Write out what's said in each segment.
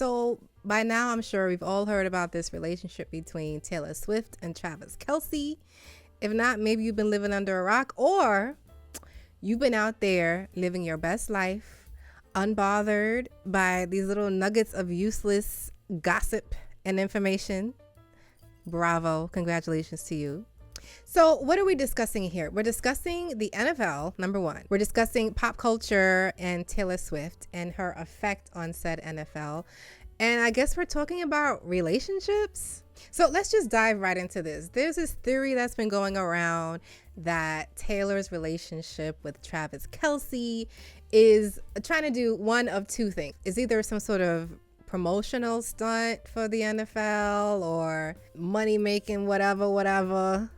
So by now, I'm sure we've all heard about this relationship between Taylor Swift and Travis Kelce. If not, maybe you've been living under a rock, or you've been out there living your best life, unbothered by these little nuggets of useless gossip and information. Bravo. Congratulations to you. So what are we discussing here? We're discussing the NFL, number one. We're discussing pop culture and Taylor Swift and her effect on said NFL. And I guess we're talking about relationships. So let's just dive right into this. There's this theory that's been going around that Taylor's relationship with Travis Kelce is trying to do one of two things. It's either some sort of promotional stunt for the NFL or money making, whatever,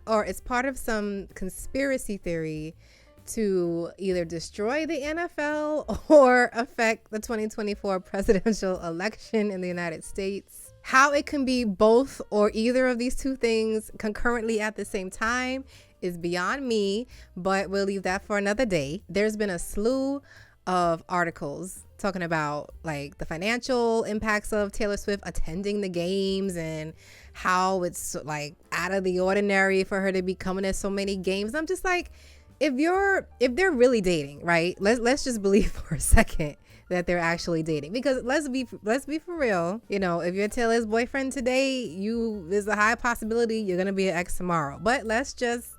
or it's part of some conspiracy theory to either destroy the NFL or affect the 2024 presidential election in the United States. How it can be both or either of these two things concurrently at the same time is beyond me, but we'll leave that for another day. There's been a slew of articles talking about like the financial impacts of Taylor Swift attending the games and how it's like out of the ordinary for her to be coming to so many games. I'm just like, if they're really dating, right? Let's just believe for a second that they're actually dating, because let's be for real. You know, if you're Taylor's boyfriend today, there's a high possibility you're gonna be an ex tomorrow. But let's just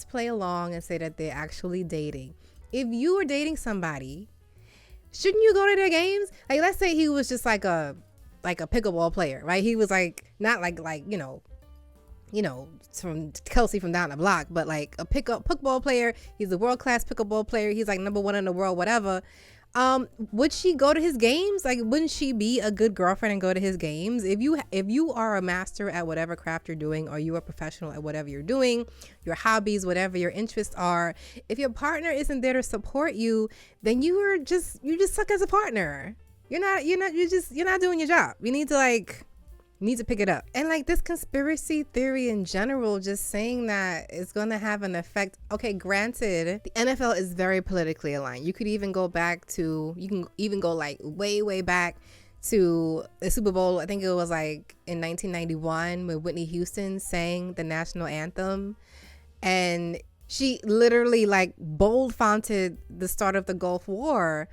play along and say that they're actually dating. If you were dating somebody, shouldn't you go to their games? Like, let's say he was just like a pickleball player, right? He was like not like you know from Kelce from down the block, but like a pickleball player. He's a world-class pickleball player. He's like number one in the world, whatever. Would she go to his games? Like, wouldn't she be a good girlfriend and go to his games? If you are a master at whatever craft you're doing, or you are a professional at whatever you're doing, your hobbies, whatever your interests are, if your partner isn't there to support you, then you just suck as a partner. You're not doing your job. You need to pick it up. And like this conspiracy theory in general, just saying that it's going to have an effect. Okay, granted, the NFL is very politically aligned. You can even go like way back to the Super Bowl. I think it was like in 1991 when Whitney Houston sang the national anthem, and she literally like bold fonted the start of the Gulf War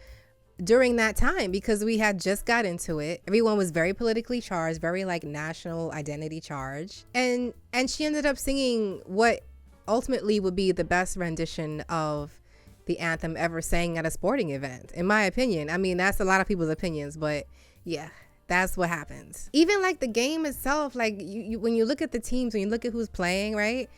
during that time, because we had just got into it. Everyone was very politically charged, very like national identity charged, and she ended up singing what ultimately would be the best rendition of the anthem ever sang at a sporting event, in my opinion. I mean, that's a lot of people's opinions, but yeah, that's what happens. Even like the game itself, like you when you look at the teams, when you look at who's playing, right,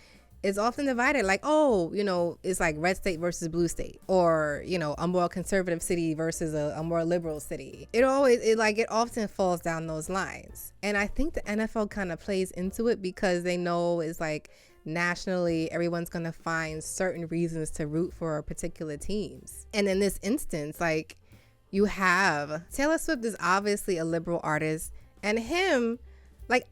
it's often divided, like, oh, you know, it's like red state versus blue state, or, you know, a more conservative city versus a more liberal city. It often falls down those lines. And I think the NFL kind of plays into it because they know it's like nationally everyone's going to find certain reasons to root for particular teams. And in this instance, like, you have Taylor Swift is obviously a liberal artist, and him, like,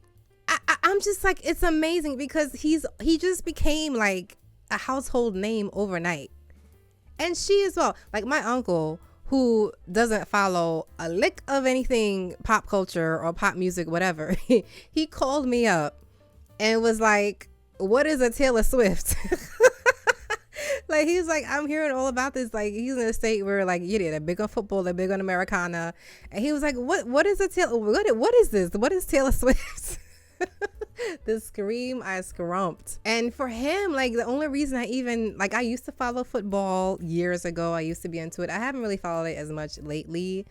I'm just like, it's amazing because he just became like a household name overnight. And she as well. Like my uncle, who doesn't follow a lick of anything pop culture or pop music, whatever, he called me up and was like, what is a Taylor Swift? Like, he's like, I'm hearing all about this. Like, he's in a state where, like, they're big on football, they're big on Americana. And he was like, what is a Taylor? What is this? What is Taylor Swift? The scream I scrumped. And for him, like, the only reason I used to follow football years ago. I used to be into it. I haven't really followed it as much lately.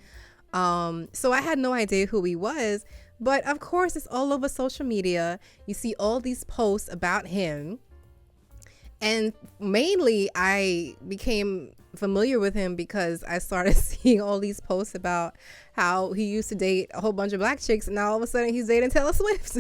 So I had no idea who he was. But of course, it's all over social media. You see all these posts about him. And mainly I became familiar with him because I started seeing all these posts about how he used to date a whole bunch of black chicks, and now all of a sudden he's dating Taylor Swift.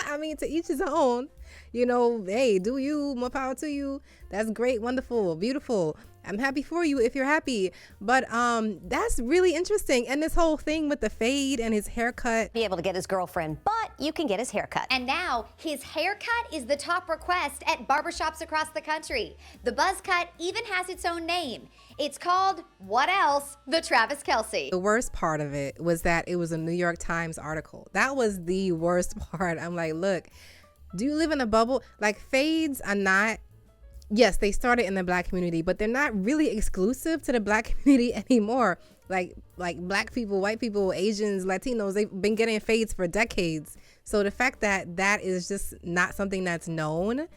I mean, to each his own. You know, hey, do you, more power to you. That's great, wonderful, beautiful. I'm happy for you if you're happy. But that's really interesting. And this whole thing with the fade and his haircut. Be able to get his girlfriend, but you can get his haircut. And now his haircut is the top request at barbershops across the country. The buzz cut even has its own name. It's called, what else? The Travis Kelce. The worst part of it was that it was a New York Times article. That was the worst part. I'm like, look, do you live in a bubble? Like, fades are not, yes, they started in the black community, but they're not really exclusive to the black community anymore. Like black people, white people, Asians, Latinos, they've been getting fades for decades. So the fact that that is just not something that's known,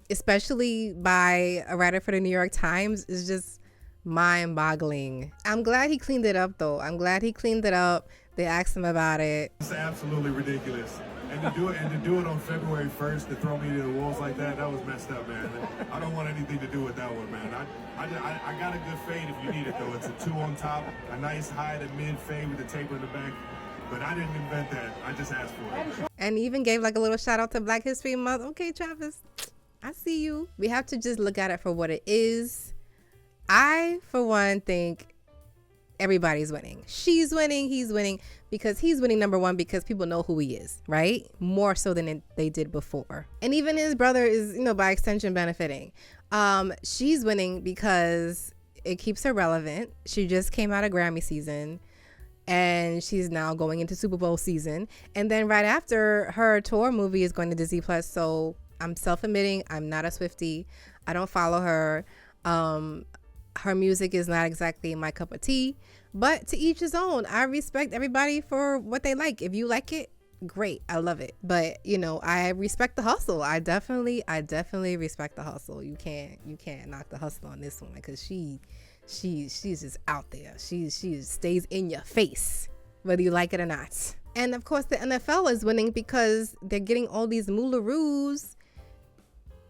especially by a writer for the New York Times, is just mind-boggling. I'm glad he cleaned it up, though. I'm glad he cleaned it up. They asked him about it. It's absolutely ridiculous. And to do it on February 1st, to throw me to the wolves like that was messed up, man. I don't want anything to do with that one, man. I got a good fade if you need it, though. It's a 2 on top, a nice high to mid fade with a taper in the back. But I didn't invent that. I just asked for it. And even gave like a little shout out to Black History Month. Okay, Travis, I see you. We have to just look at it for what it is. I, for one, think everybody's winning. She's winning, he's winning, because he's winning, number one, because people know who he is, right? More so than they did before. And even his brother is, you know, by extension benefiting. She's winning because it keeps her relevant. She just came out of Grammy season and she's now going into Super Bowl season. And then right after, her tour movie is going to Disney Plus. So I'm self-admitting, I'm not a Swiftie. I don't follow her. Her music is not exactly my cup of tea, but to each his own. I respect everybody for what they like. If you like it, great, I love it. But you know, I respect the hustle. I definitely respect the hustle. You can't knock the hustle on this one, because she's just out there. She stays in your face, whether you like it or not. And of course, the NFL is winning because they're getting all these moolaroos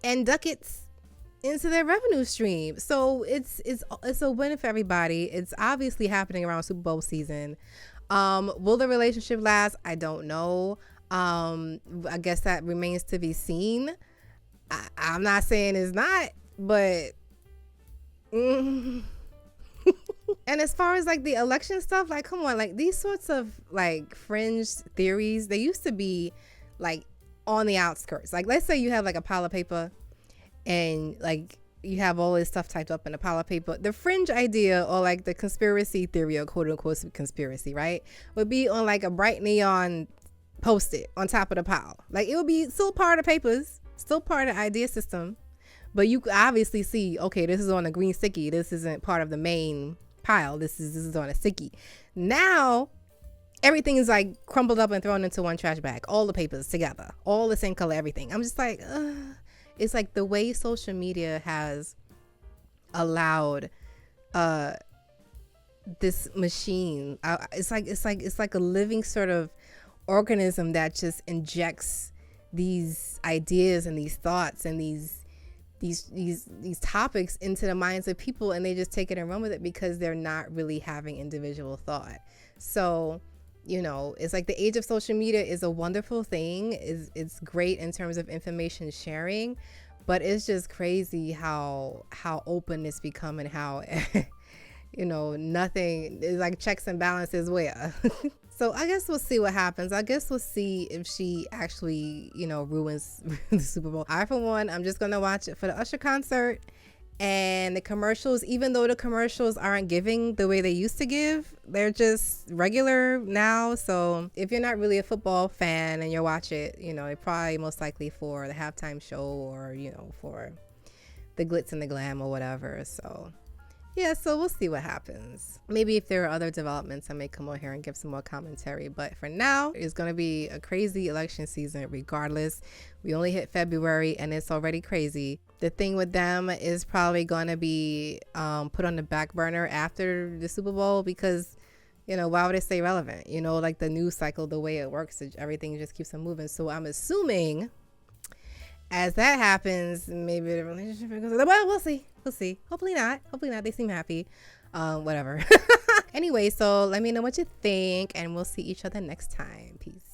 and ducats into their revenue stream. So it's a win for everybody. It's obviously happening around Super Bowl season. Will the relationship last? I don't know. I guess that remains to be seen. I'm not saying it's not, but and as far as like the election stuff, like, come on, like these sorts of like fringe theories, they used to be like on the outskirts. Like, let's say you have like a pile of paper and like you have all this stuff typed up in a pile of paper. The fringe idea, or like the conspiracy theory, or quote unquote conspiracy, right, would be on like a bright neon post-it on top of the pile. Like, it would be still part of the papers, still part of the idea system, but you could obviously see, okay, this is on a green sticky. This isn't part of the main pile. This is on a sticky. Now everything is like crumpled up and thrown into one trash bag. All the papers together, all the same color, everything. I'm just like, it's like the way social media has allowed this machine. It's like a living sort of organism that just injects these ideas and these thoughts and these topics into the minds of people, and they just take it and run with it because they're not really having individual thought. So, you know, it's like the age of social media is a wonderful thing. It's great in terms of information sharing, but it's just crazy how open it's become, and how you know, nothing is like checks and balances where. So I guess we'll see what happens. I guess we'll see if she actually, you know, ruins the Super Bowl. I, for one, I'm just gonna watch it for the Usher concert and the commercials. Even though the commercials aren't giving the way they used to give, they're just regular now. So if you're not really a football fan and you watch it, you know, it probably most likely for the halftime show, or, you know, for the glitz and the glam or whatever. So yeah, so we'll see what happens. Maybe if there are other developments, I may come on here and give some more commentary. But for now, it's going to be a crazy election season regardless. We only hit February and it's already crazy. The thing with them is probably going to be put on the back burner after the Super Bowl, because, you know, why would it stay relevant? You know, like the news cycle, the way it works, everything just keeps on moving. So I'm assuming as that happens, maybe the relationship goes, well, we'll see. We'll see. Hopefully not. They seem happy. Whatever. Anyway, so let me know what you think, and we'll see each other next time. Peace.